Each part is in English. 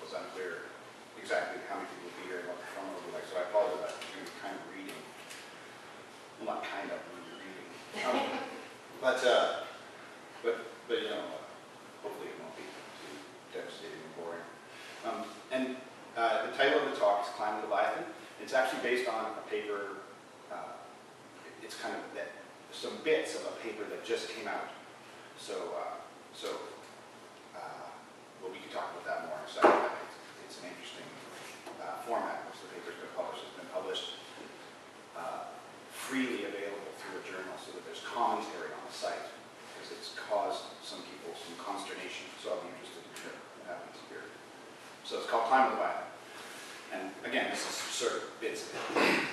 it's unclear exactly how many people will be here and what the format will be like. So I apologize. I'm going to be kind of reading. Well, not kind of, I'm reading. But you know, hopefully it won't be too devastating and boring. The title of the talk is Climate Leviathan. It's actually based on a paper. It's kind of some bits of a paper that just came out. Well, we can talk about that more in a second. It's an interesting format, which the paper's been published. It's been published freely available through a journal so that there's commentary on the site, because it's caused some people some consternation. So I'll be interested to hear what happens here. So it's called Climate Leviathan. And again, this is sort of bits of it.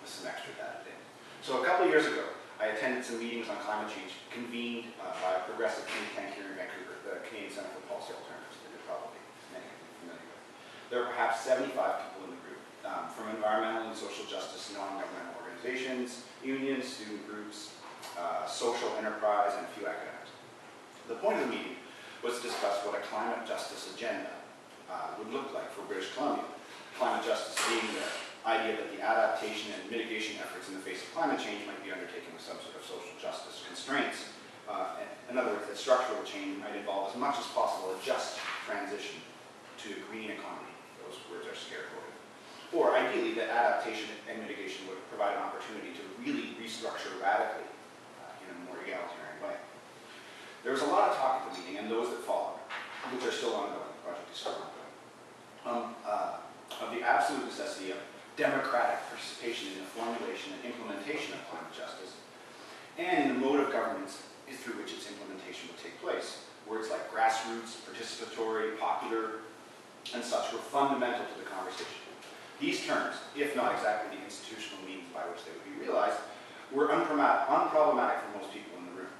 This is an extra data thing. So a couple of years ago, I attended some meetings on climate change convened by a progressive think tank here in Vancouver, the Canadian Centre for Policy Alternatives, that you're probably many of you familiar with. There are perhaps 75 people in the group, from environmental and social justice, non-governmental organizations, unions, student groups, social enterprise, and a few academics. The point of the meeting was to discuss what a climate justice agenda would look like for British Columbia. Climate justice being the idea that the adaptation and mitigation efforts in the face of climate change might be undertaken with some sort of social justice constraints. In other words, that structural change might involve as much as possible a just transition to a green economy. Those words are scare quoted. Or ideally, that adaptation and mitigation would provide an opportunity to really restructure radically in a more egalitarian way. There was a lot of talk at the meeting, and those that followed, which are still ongoing, the project is still ongoing, of the absolute necessity of democratic participation in the formulation and implementation of climate justice, and in the mode of governance through which its implementation would take place. Words like grassroots, participatory, popular, and such were fundamental to the conversation. These terms, if not exactly the institutional means by which they would be realized, were unproblematic for most people in the room.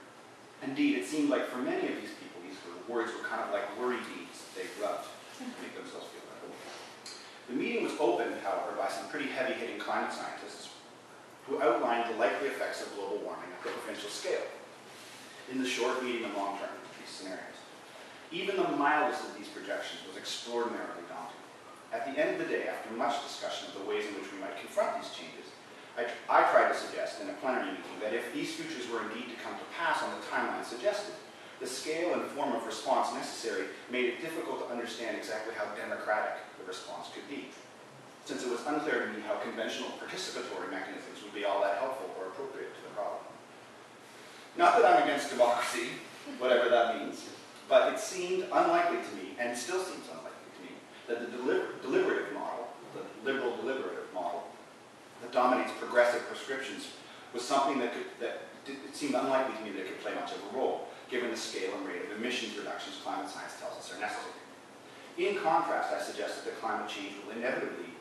Indeed, it seemed like for many of these people, these words were kind of like worry beads they rubbed to make themselves feel better. The meeting was opened, however, by some pretty heavy-hitting climate scientists who outlined the likely effects of global warming at the provincial scale, in the short, medium, and long term, these scenarios. Even the mildest of these projections was extraordinarily daunting. At the end of the day, after much discussion of the ways in which we might confront these changes, I tried to suggest in a plenary meeting that if these futures were indeed to come to pass on the timeline suggested, the scale and form of response necessary made it difficult to understand exactly how democratic the response could be, since it was unclear to me how conventional participatory mechanisms would be all that helpful or appropriate to the problem. Not that I'm against democracy, whatever that means, but it seemed unlikely to me, and still seems unlikely to me, that the deliberative model, the liberal deliberative model, that dominates progressive prescriptions was something that it seemed unlikely to me that it could play much of a role, given the scale and rate of emissions reductions climate science tells us are necessary. In contrast, I suggested that climate change will inevitably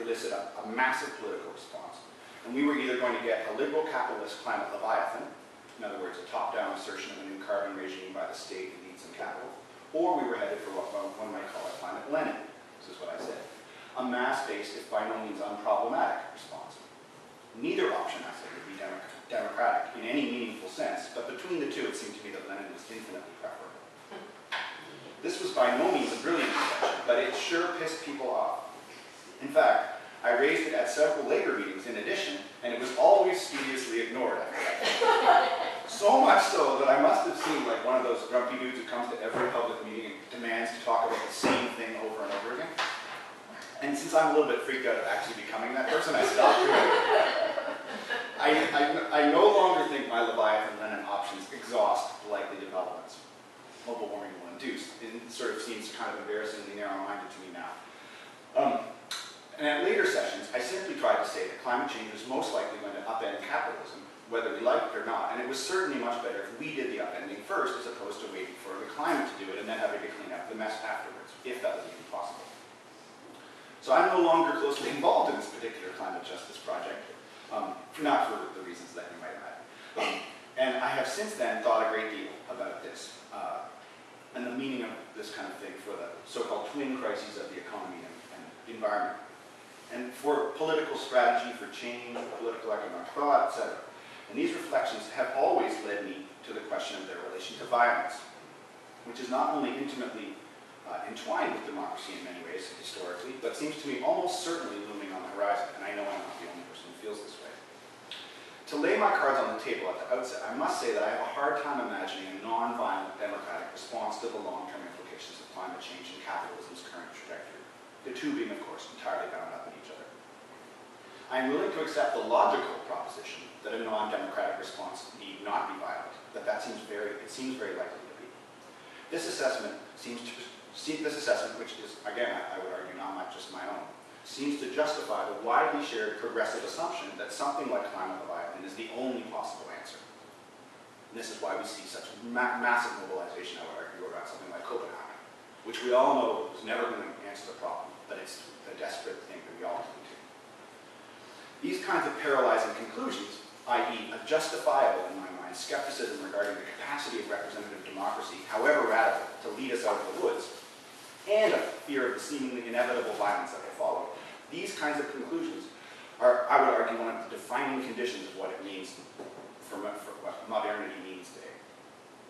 elicit a massive political response, and we were either going to get a liberal capitalist climate Leviathan, in other words, a top-down assertion of a new carbon regime by the state, elites, and capital, or we were headed for what one might call a climate Lenin. This is what I said. A mass-based, if by no means unproblematic, response. Neither option, I said, would be democratic in any meaningful sense, but between the two, it seemed to me that Lenin was infinitely preferable. This was by no means a brilliant conception, but it sure pissed people off. In fact, I raised it at several later meetings in addition, and it was always studiously ignored after that. So much so that I must have seemed like one of those grumpy dudes who comes to every public meeting and demands to talk about the same thing over and over again. And since I'm a little bit freaked out of actually becoming that person, I stopped doing it. I no longer think my Leviathan-Lenin options exhaust likely developments global warming will induce. It sort of seems kind of embarrassingly narrow-minded to me now. And at later sessions, I simply tried to say that climate change was most likely going to upend capitalism, whether we liked it or not, and it was certainly much better if we did the upending first as opposed to waiting for the climate to do it and then having to clean up the mess afterwards, if that was even possible. So I'm no longer closely involved in this particular climate justice project, not for the reasons that you might imagine. And I have since then thought a great deal about this and the meaning of this kind of thing for the so-called twin crises of the economy and environment. And for political strategy, for change, political economic thought, etc. And these reflections have always led me to the question of their relation to violence, which is not only intimately entwined with democracy in many ways historically, but seems to me almost certainly looming on the horizon, and I know I'm not the only person who feels this way. To lay my cards on the table at the outset, I must say that I have a hard time imagining a non-violent democratic response to the long-term implications of climate change and capitalism's current trajectory, the two being, of course, entirely bound up in each other. I am willing to accept the logical proposition that a non-democratic response need not be violent, but it seems very likely to be. This assessment, which is, again, I would argue, not just my own, seems to justify the widely shared progressive assumption that something like climate Leviathan is the only possible answer. And this is why we see such massive mobilization, I would argue, around something like Copenhagen, which we all know is never going to answer the problem, but it's a desperate thing that we all cling to. These kinds of paralyzing conclusions, i.e. a justifiable, in my mind, skepticism regarding the capacity of representative democracy, however radical, to lead us out of the woods, and a fear of the seemingly inevitable violence that will follow. These kinds of conclusions are, I would argue, one of the defining conditions of what it means for what modernity means today.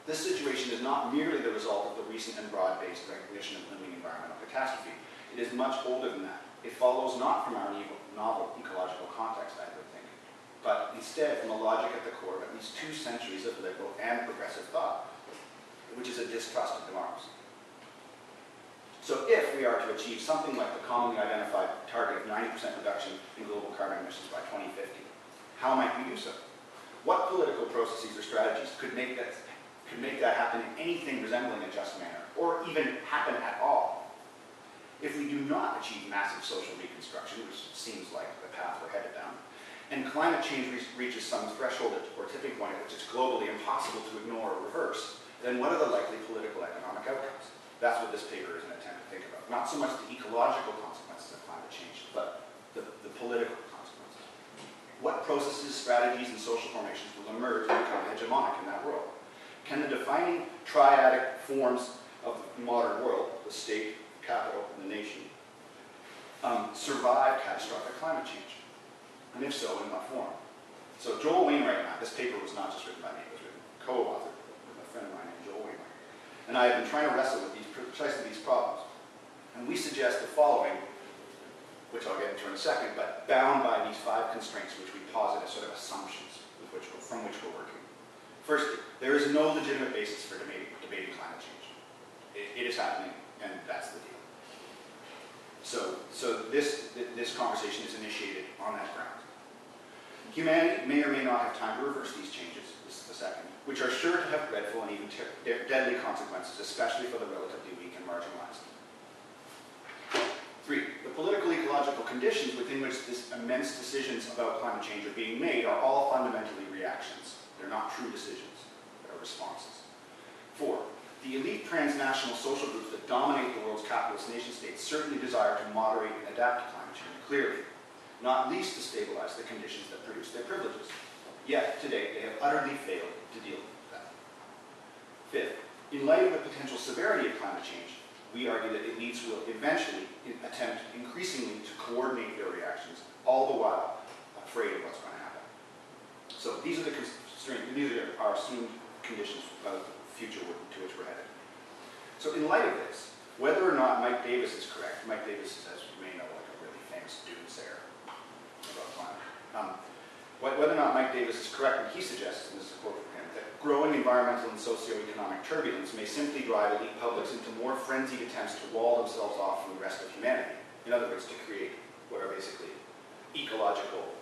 This situation is not merely the result of the recent and broad-based recognition of looming environmental catastrophe. It is much older than that. It follows not from our novel ecological context, I would think, but instead from a logic at the core of at least 2 centuries of liberal and progressive thought, which is a distrust of democracy. So if we are to achieve something like the commonly identified target of 90% reduction in global carbon emissions by 2050, how might we do so? What political processes or strategies could make that happen in anything resembling a just manner, or even happen at all? If we do not achieve massive social reconstruction, which seems like the path we're headed down, and climate change reaches some threshold or tipping point at which it's globally impossible to ignore or reverse, then what are the likely political economic outcomes? That's what this paper is an attempt to think about. Not so much the ecological consequences of climate change, but the political consequences. What processes, strategies, and social formations will emerge and become hegemonic in that world? Can the defining triadic forms of the modern world, the state, capital, and the nation, survive catastrophic climate change? And if so, in what form? So Joel Wainwright and I, this paper was not just written by me, it was written co-authored with a friend of mine named Joel Wainwright. And I have been trying to wrestle with precisely these problems. And we suggest the following, which I'll get into in a second, but bound by these 5 constraints which we posit as sort of assumptions from which we're working. First, there is no legitimate basis for debating climate change. It is happening, and that's the deal. So this conversation is initiated on that ground. Humanity may or may not have time to reverse these changes, this is the second, which are sure to have dreadful and even deadly consequences, especially for the relatively weak and marginalized. 3, the political ecological conditions within which these immense decisions about climate change are being made are all fundamentally reactions. They're not true decisions, they're responses. 4, the elite transnational social groups that dominate the world's capitalist nation states certainly desire to moderate and adapt to climate change, clearly, not least to stabilize the conditions that produce their privileges. Yet, today, they have utterly failed to deal with that. 5th, in light of the potential severity of climate change, we argue that elites will eventually attempt increasingly to coordinate their reactions, all the while afraid of what's going to happen. So these are the constraints, these are our assumed conditions of the future to which we're headed. So in light of this, whether or not Mike Davis is correct, Mike Davis is, as you may know, like a really famous doomsayer about climate. Whether or not Mike Davis is correct when he suggests, and this is a quote from him, that growing environmental and socioeconomic turbulence may simply drive elite publics into more frenzied attempts to wall themselves off from the rest of humanity. In other words, to create what are basically ecological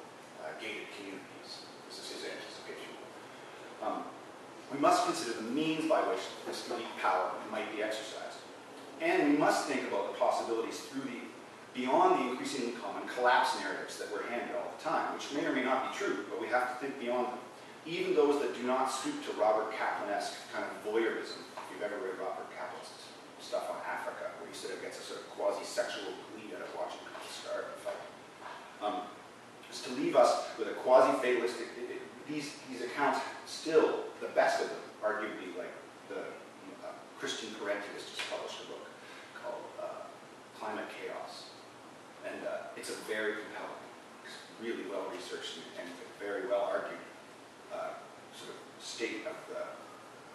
gated communities. This is his anticipation. We must consider the means by which this elite power might be exercised. And we must think about the possibilities beyond the increasingly common collapse narratives that we're handed all the time, which may or may not be true, but we have to think beyond them. Even those that do not stoop to Robert Kaplan-esque kind of voyeurism. If you've ever read Robert Kaplan's stuff on Africa, where he sort of gets a sort of quasi-sexual glee out of watching people starve and fight. Is to leave us with a quasi-fatalistic, these accounts still, the best of them, arguably like the Christian Parentius just published a book called Climate Chaos. And it's a very compelling, really well-researched and very well-argued sort of state of the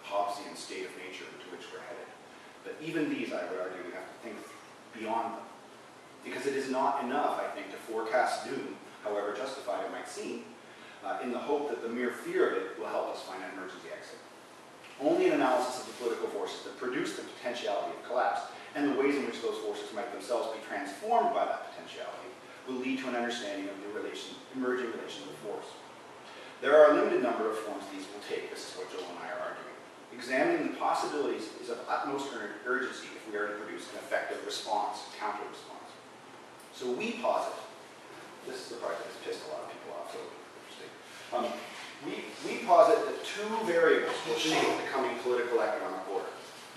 Hobbesian state of nature to which we're headed. But even these, I would argue, we have to think beyond them. Because it is not enough, I think, to forecast doom, however justified it might seem, in the hope that the mere fear of it will help us find an emergency exit. Only an analysis of the political forces that produce the potentiality of collapse and the ways in which those forces might themselves be transformed by that potentiality will lead to an understanding of the emerging relation of force. There are a limited number of forms these will take. This is what Joel and I are arguing. Examining the possibilities is of utmost urgency if we are to produce an effective response, counter-response. So we posit, this is the part that has pissed a lot of people off, so interesting. We posit that two variables will shape the coming political economic order.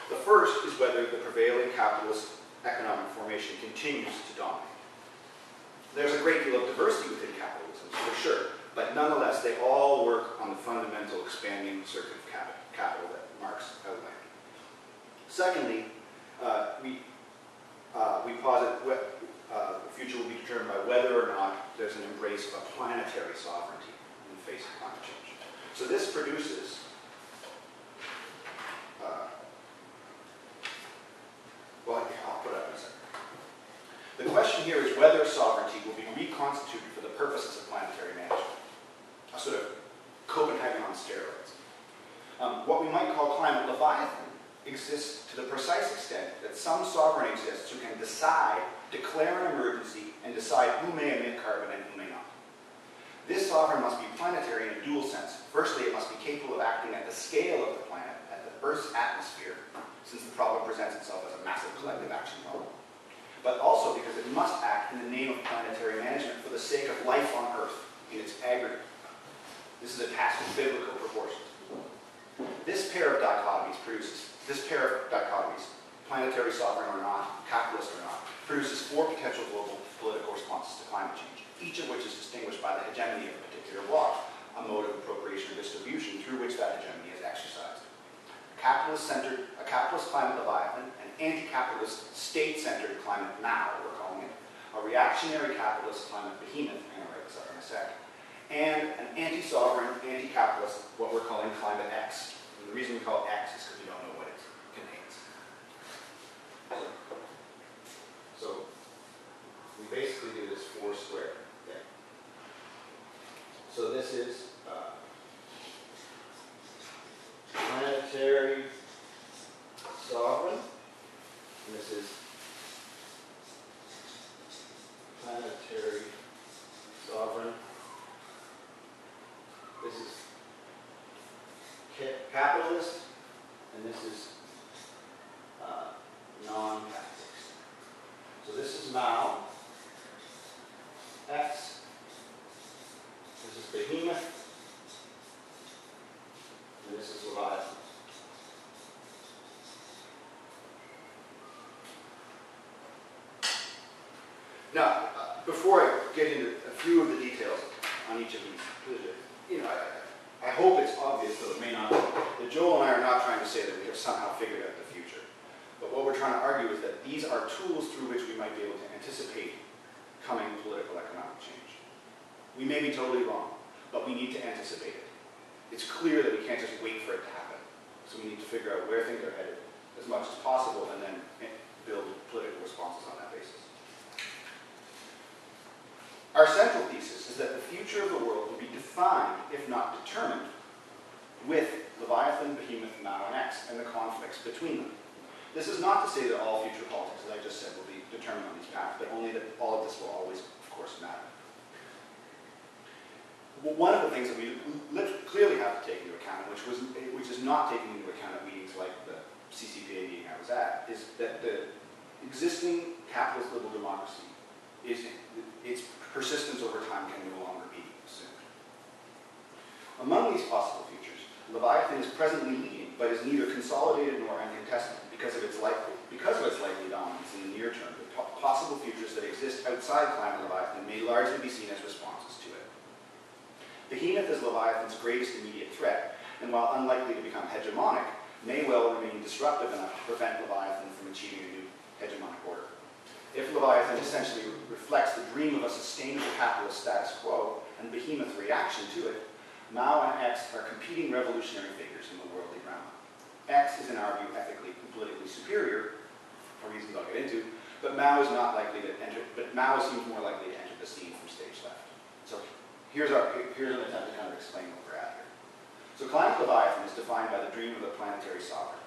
The first is whether the prevailing capitalist economic formation continues to dominate. There's a great deal of diversity within capitalism, for sure, but nonetheless, they all work on the fundamental expanding circuit of capital that Marx outlined. Secondly, we posit the future will be determined by whether or not there's an embrace of a planetary sovereignty in the face of climate change. So this produces well, I'll put it up in a second. The question here is whether sovereignty will be reconstituted for the purposes of planetary management, a sort of Copenhagen on steroids. What we might call climate Leviathan exists to the precise extent that some sovereign exists who can declare an emergency, and decide who may emit carbon and who may not. This sovereign must be planetary in a dual sense. Firstly, it must be capable of acting at the scale of the planet, at the Earth's atmosphere, since the problem presents itself as a massive collective action problem. But also because it must act in the name of planetary management for the sake of life on Earth in its aggregate. This is a task of biblical proportions. This pair of dichotomies, planetary sovereign or not, capitalist or not, produces four potential global political responses to climate change, each of which is distinguished by the hegemony of a particular bloc, a mode of appropriation or distribution through which that hegemony is exercised. A capitalist climate Leviathan, an anti-capitalist state-centered climate Mao, we're calling it, a reactionary capitalist climate behemoth, I'm going to write this up in a sec, and an anti-sovereign, anti-capitalist, what we're calling climate X. And the reason we call it X is because we don't know what it contains. So we basically do this 4 squared thing. So this is planetary sovereign, and this is planetary sovereign. This is capitalist, and this is non-capitalist. So this is Mao, X, this is behemoth, and this is Leviathan. Now, before I get into a few of the details on each of these, I hope it's obvious, though it may not be, that Joel and I are not trying to say that we have somehow figured out the future. But what we're trying to argue is that these are tools through which we might be able to anticipate coming political economic change. We may be totally wrong, but we need to anticipate it. It's clear that we can't just wait for it to happen. So we need to figure out where things are headed as much as possible and then build political responses on that basis. Our central thesis is that the future of the world will be defined, if not determined, with Leviathan, Behemoth, Mao, and X, and the conflicts between them. This is not to say that all future politics, as I just said, will be determined on these paths, but only that all of this will always, of course, matter. One of the things that we clearly have to take into account, which is not taken into account at meetings like the CCPA meeting I was at, is that the existing capitalist liberal democracy its persistence over time can no longer be assumed. Among these possible futures, Leviathan is presently leading, but is neither consolidated nor uncontested because of its likely dominance in the near term. The possible futures that exist outside climate Leviathan may largely be seen as responses to it. Behemoth is Leviathan's greatest immediate threat, and while unlikely to become hegemonic, may well remain disruptive enough to prevent Leviathan from achieving a new hegemonic order. If Leviathan essentially reflects the dream of a sustainable capitalist status quo and Behemoth's reaction to it, Mao and X are competing revolutionary figures in the worldly realm. X is, in our view, ethically and politically superior, for reasons I'll get into, but Mao is not likely to enter, but Mao seems more likely to enter the scene from stage left. So here's an attempt to kind of explain what we're at here. So climate Leviathan is defined by the dream of the planetary sovereign.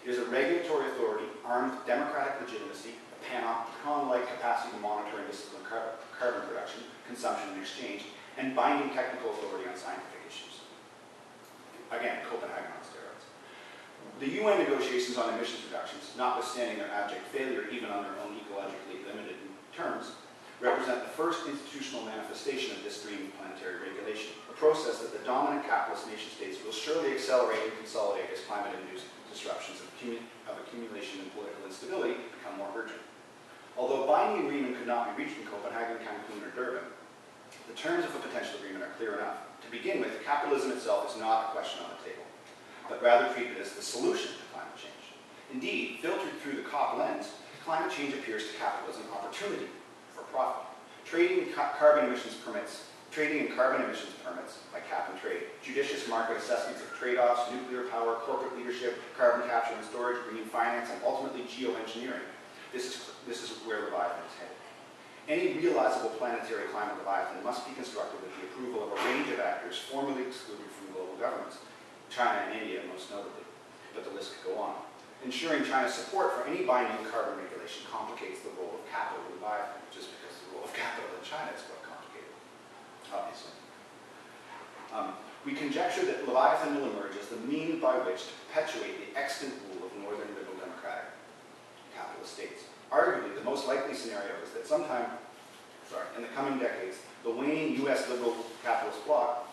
It is a regulatory authority armed with democratic legitimacy, a panopticon-like capacity to monitor and discipline carbon production, consumption, and exchange, and binding technical authority on scientific issues. Again, Copenhagen on steroids. The UN negotiations on emissions reductions, notwithstanding their abject failure even on their own ecologically limited terms, represent the first institutional manifestation of this dream of planetary regulation, a process that the dominant capitalist nation-states will surely accelerate and consolidate as climate-induced disruptions of accumulation and political instability become more urgent. Although binding agreement could not be reached in Copenhagen, Cancun, or Durban, the terms of a potential agreement are clear enough. To begin with, capitalism itself is not a question on the table, but rather treated as the solution to climate change. Indeed, filtered through the COP lens, climate change appears to capitalism opportunity for profit. Trading in carbon emissions permits, like cap and trade, judicious market assessments of trade-offs, nuclear power, corporate leadership, carbon capture and storage, green finance, and ultimately geoengineering. This is where Leviathan is headed. Any realizable planetary climate Leviathan must be constructed with the approval of a range of actors formerly excluded from global governments, China and India most notably, but the list could go on. Ensuring China's support for any binding carbon regulation complicates the role of capital in Leviathan, just because the role of capital in China is quite complicated, obviously. We conjecture that Leviathan will emerge as the means by which to perpetuate the extant rule of northern liberal democratic capitalist states. Arguably, the most likely scenario is that in the coming decades, the waning U.S. liberal capitalist bloc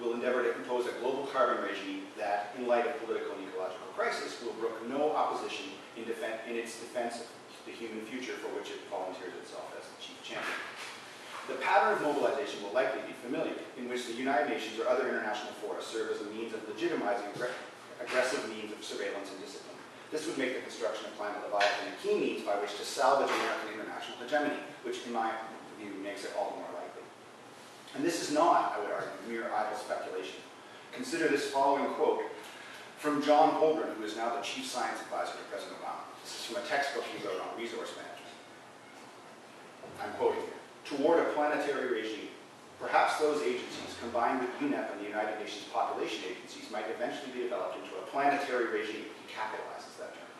will endeavor to impose a global carbon regime that, in light of political and ecological crisis, will brook no opposition in its defense of the human future for which it volunteers itself as the chief champion. The pattern of mobilization will likely be familiar, in which the United Nations or other international fora serve as a means of legitimizing aggressive means of surveillance and discipline. This would make the construction of climate Leviathan a key means by which to salvage American international hegemony, which in my view makes it all the more likely. And this is not, I would argue, mere idle speculation. Consider this following quote from John Holdren, who is now the chief science advisor to President Obama. This is from a textbook he wrote on resource management. I'm quoting here. Toward a planetary regime, perhaps those agencies, combined with UNEP and the United Nations population agencies, might eventually be developed into a planetary regime. He capitalizes that term.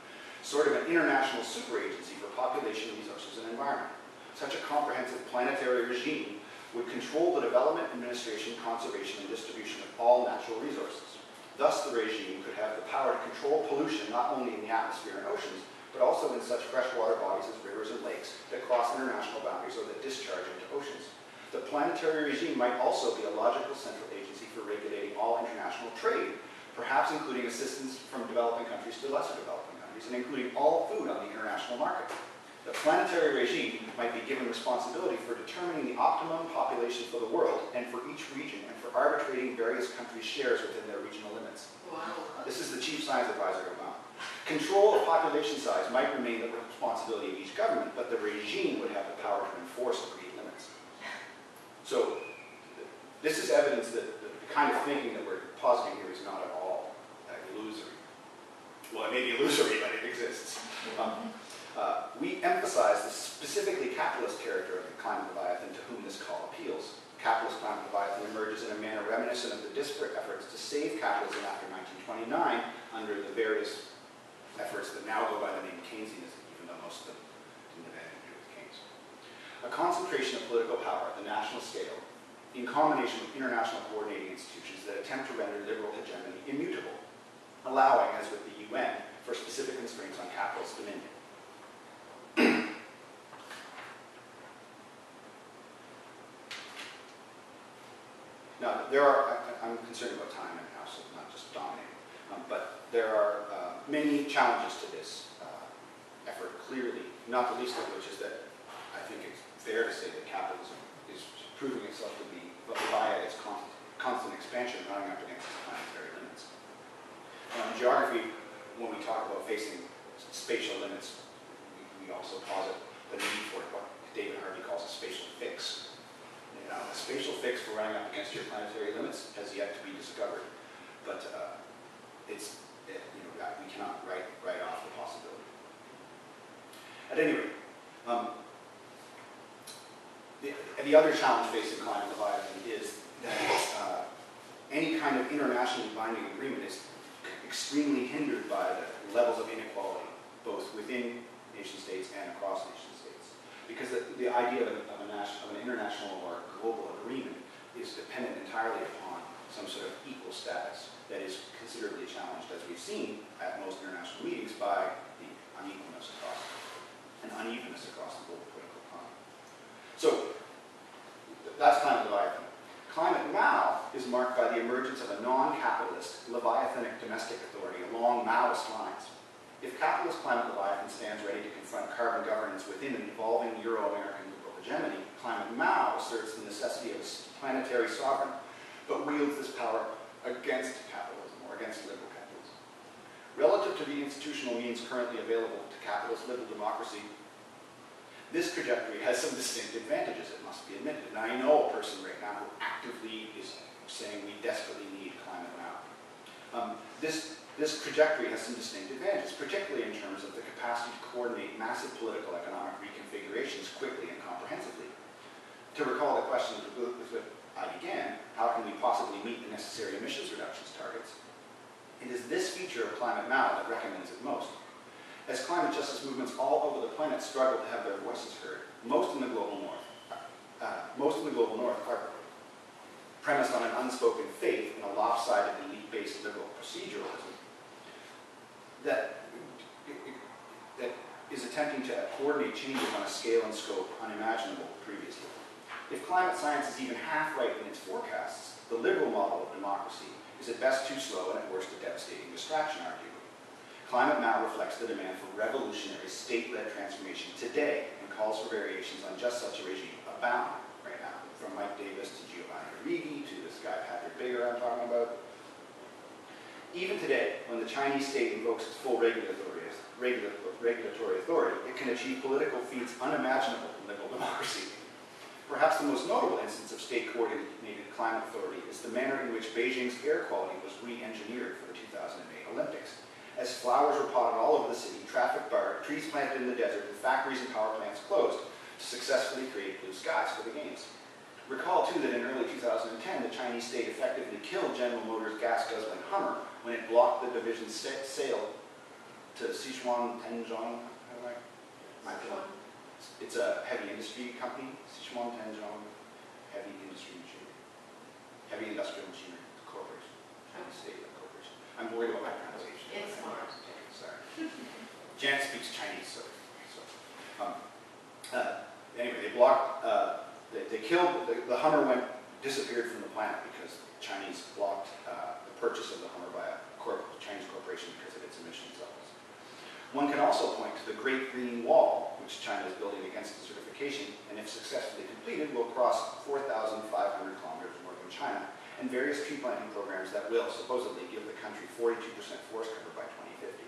Sort of an international super agency for population, resources, and environment. Such a comprehensive planetary regime would control the development, administration, conservation, and distribution of all natural resources. Thus, the regime could have the power to control pollution not only in the atmosphere and oceans, but also in such freshwater bodies as rivers and lakes that cross international boundaries or that discharge into oceans. The planetary regime might also be a logical central agency for regulating all international trade, perhaps including assistance from developing countries to lesser developing countries, and including all food on the international market. The planetary regime might be given responsibility for determining the optimum population for the world and for each region, and for arbitrating various countries' shares within their regional limits. Wow. This is the chief science advisor to Obama. Control of population size might remain the responsibility of each government, but the regime would have the power to enforce agreed limits. So this is evidence that the kind of thinking that we're positing here is not at all illusory. Well, it may be illusory, but it exists. We emphasize the specifically capitalist character of the climate Leviathan to whom this call appeals. Capitalist climate Leviathan emerges in a manner reminiscent of the disparate efforts to save capitalism after 1929 under the various efforts that now go by the name Keynesianism, even though most of them didn't have anything to do with Keynes. A concentration of political power at the national scale, in combination with international coordinating institutions that attempt to render liberal hegemony immutable, allowing, as with the UN, for specific constraints on capitalist dominion. Now, I'm concerned about time and how, so not just dominating, but there are many challenges to this effort, clearly, not the least of which is that I think it's fair to say that capitalism is proving itself to be, via its constant expansion, running up against its planetary limits. In geography, when we talk about facing spatial limits, we also posit the need for what David Harvey calls a spatial fix. A spatial fix for running up against your planetary limits has yet to be discovered, but it's we cannot write off the possibility. At any rate, the other challenge facing climate Leviathan is that any kind of internationally binding agreement is extremely hindered by the levels of inequality, both within nation states and across nation states. Because the idea of an international or global agreement is dependent entirely upon some sort of equal status that is considerably challenged, as we've seen at most international meetings, by the unevenness across the global political economy. So that's climate Leviathan. Climate Mao is marked by the emergence of a non-capitalist, Leviathanic domestic authority along Maoist lines. If capitalist climate Leviathan stands ready to confront carbon governance within an evolving Euro-American liberal hegemony, climate Mao asserts the necessity of a planetary sovereign, but wields this power against capitalism, or against liberal capitalism. Relative to the institutional means currently available to capitalist liberal democracy, this trajectory has some distinct advantages, it must be admitted. And I know a person right now who actively is saying we desperately need climate now. This trajectory has some distinct advantages, particularly in terms of the capacity to coordinate massive political economic reconfigurations quickly and comprehensively. To recall the question with which I began, how can we possibly meet the necessary emissions reductions targets? It is this feature of climate now that recommends it most. As climate justice movements all over the planet struggle to have their voices heard, most in the global north are premised on an unspoken faith in a lopsided, elite-based liberal proceduralism that is attempting to coordinate changes on a scale and scope unimaginable previously. If climate science is even half right in its forecasts, the liberal model of democracy is at best too slow and at worst a devastating distraction, arguably. Climate now reflects the demand for revolutionary state-led transformation today and calls for variations on just such a regime abound right now, from Mike Davis to Giovanni Arrighi to this guy Patrick Bigger I'm talking about. Even today, when the Chinese state invokes its full regulatory authority, it can achieve political feats unimaginable in liberal democracy. Perhaps the most notable instance of state-coordinated climate authority is the manner in which Beijing's air quality was re-engineered for the 2008 Olympics. As flowers were potted all over the city, traffic barred, trees planted in the desert, and factories and power plants closed to successfully create blue skies for the games. Recall, too, that in early 2010, the Chinese state effectively killed General Motors' gas-guzzling Hummer when it blocked the division's sale to Sichuan Tenzhong. It's a heavy industry company, Sichuan Tenzhong Heavy Industrial Machinery Corporation, Chinese state-led corporation. I'm worried about my pronunciation. It's smart. Sorry. Janet speaks Chinese, so anyway, they blocked, they killed, the Hummer disappeared from the planet because the Chinese blocked the purchase of the Hummer by a Chinese corporation because of its emissions levels. One can also point to the Great Green Wall, which China is building against the certification, and if successfully completed, will cross 4,500 kilometers of northern China, and various tree planting programs that will supposedly give the country 42% forest cover by 2050.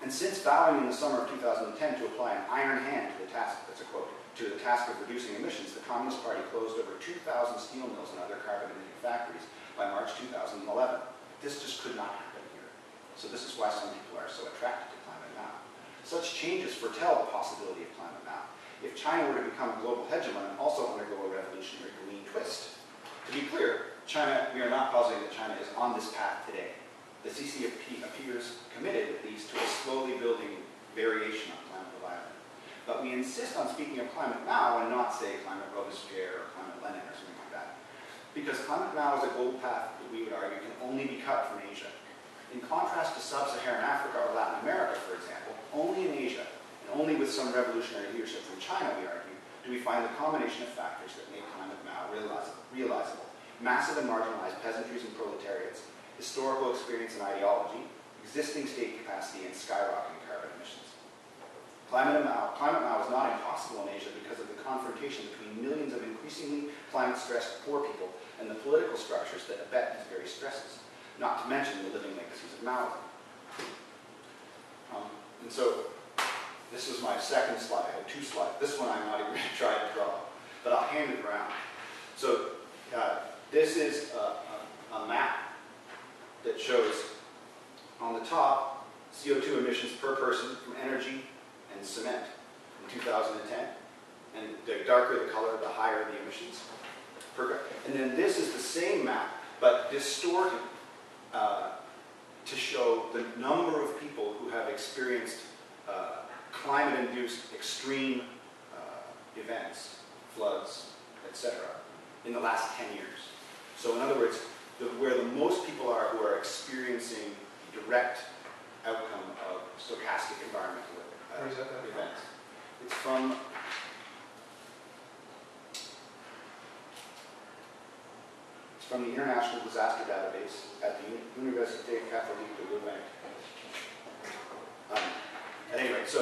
And since vowing in the summer of 2010 to apply an iron hand to the task, that's a quote, to the task of reducing emissions, the Communist Party closed over 2,000 steel mills and other carbon-emitting factories by March 2011. This just could not happen here. So this is why some people are so attracted to climate now. Such changes foretell the possibility of climate now. If China were to become a global hegemon and also undergo a revolutionary green twist. To be clear, we are not positing that China is on this path today. The CCP appears committed, at least, to a slowly building variation on climate Leviathan. But we insist on speaking of climate now and not, say, climate Robespierre or climate Lenin or something like that. Because climate now is a global path that we would argue can only be cut from Asia. In contrast to sub-Saharan Africa or Latin America, for example, only in Asia, and only with some revolutionary leadership from China, we argue, do we find the combination of factors that make climate now realizable. Massive and marginalized peasantries and proletariats, historical experience and ideology, existing state capacity, and skyrocketing carbon emissions. Climate now is not impossible in Asia because of the confrontation between millions of increasingly climate-stressed poor people and the political structures that abet these very stresses, not to mention the living legacies of Maoism. And so, this was my second slide. I had two slides. This one I'm not even going to try to draw, but I'll hand it around. So, this is a map that shows On the top, CO2 emissions per person from energy and cement in 2010. And the darker the color, the higher the emissions. And then this is the same map, but distorted to show the number of people who have experienced climate-induced extreme events, floods, etc., in the last 10 years. So in other words, where the most people are who are experiencing the direct outcome of stochastic environmental events. It's from the International Disaster Database at the Université Catholique de Louvain. At any rate,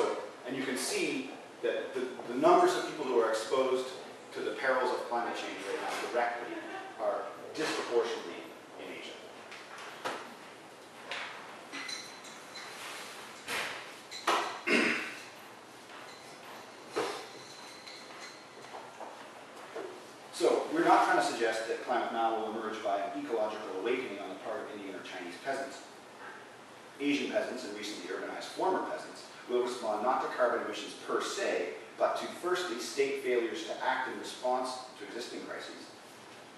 and you can see that the numbers of people who are exposed to the perils of climate change right now directly are disproportionately in Asia. So we're not trying to suggest that climate now will emerge by an ecological awakening on the part of Indian or Chinese peasants. Asian peasants and recently urbanized former peasants will respond not to carbon emissions per se, but to firstly state failures to act in response to existing crises,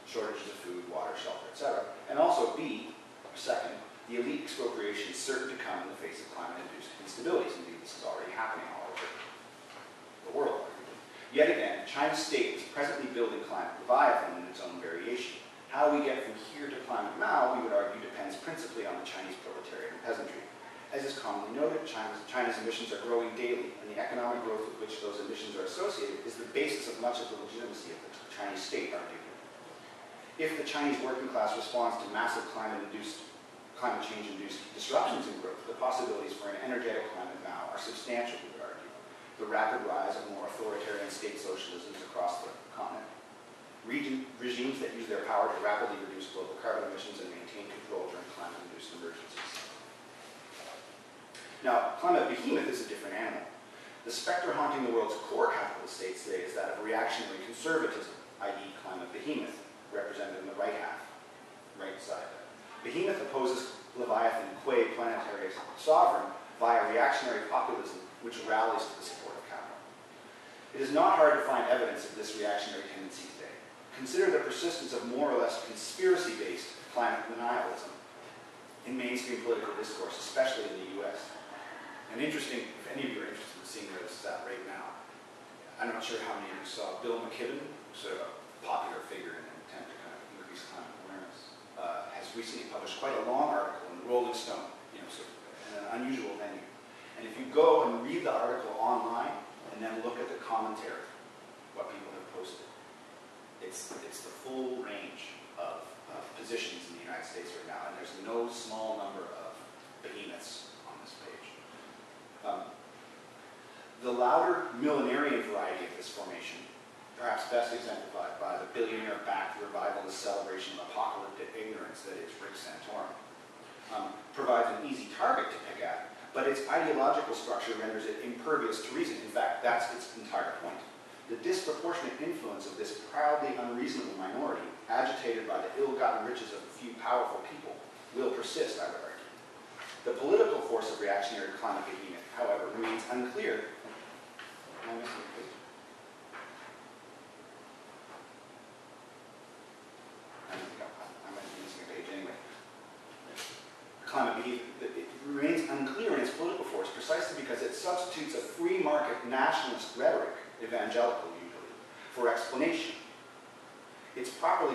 shortages of food, water, shelter, etc., and also B, second, the elite expropriation certain to come in the face of climate-induced instabilities. Indeed, this is already happening all over the world. Yet again, China's state is presently building climate Leviathan in its own variation. How we get from here to climate now, we would argue, depends principally on the Chinese proletariat and peasantry. As is commonly noted, China's emissions are growing daily, and the economic growth with which those emissions are associated is the basis of much of the legitimacy of the Chinese state, arguably. If the Chinese working class responds to massive climate change-induced disruptions in growth, the possibilities for an energetic climate now are substantial, we would argue. The rapid rise of more authoritarian state socialisms across the continent, regimes that use their power to rapidly reduce global carbon emissions and maintain control during climate-induced emergencies. Now, climate behemoth is a different animal. The specter haunting the world's core capitalist states today is that of reactionary conservatism, i.e. climate behemoth, represented in the right side. Behemoth opposes Leviathan, qua planetary sovereign, via reactionary populism, which rallies to the support of capital. It is not hard to find evidence of this reactionary tendency today. Consider the persistence of more or less conspiracy-based climate denialism in mainstream political discourse, especially in the U.S. And interesting, if any of you are interested in seeing where this is at right now, I'm not sure how many of you saw Bill McKibben, sort of a popular figure in an attempt to kind of increase climate awareness, has recently published quite a long article in the Rolling Stone, sort of in an unusual venue. And if you go and read the article online and then look at the commentary, what people have posted, it's the full range of positions in the United States right now, and there's no small number of behemoths on this page. The louder millenarian variety of this formation, perhaps best exemplified by the billionaire-backed revivalist celebration of apocalyptic ignorance that is Rick Santorum, provides an easy target to pick at, but its ideological structure renders it impervious to reason. In fact, that's its entire point. The disproportionate influence of this proudly unreasonable minority, agitated by the ill-gotten riches of a few powerful people, will persist, I would argue. The political force of reactionary climate behemoth, however, remains unclear. Am I missing a page? I might be missing a page anyway. Climate behemoth, it remains unclear in its political force precisely because it substitutes a free market nationalist rhetoric, evangelical usually, for explanation. It's properly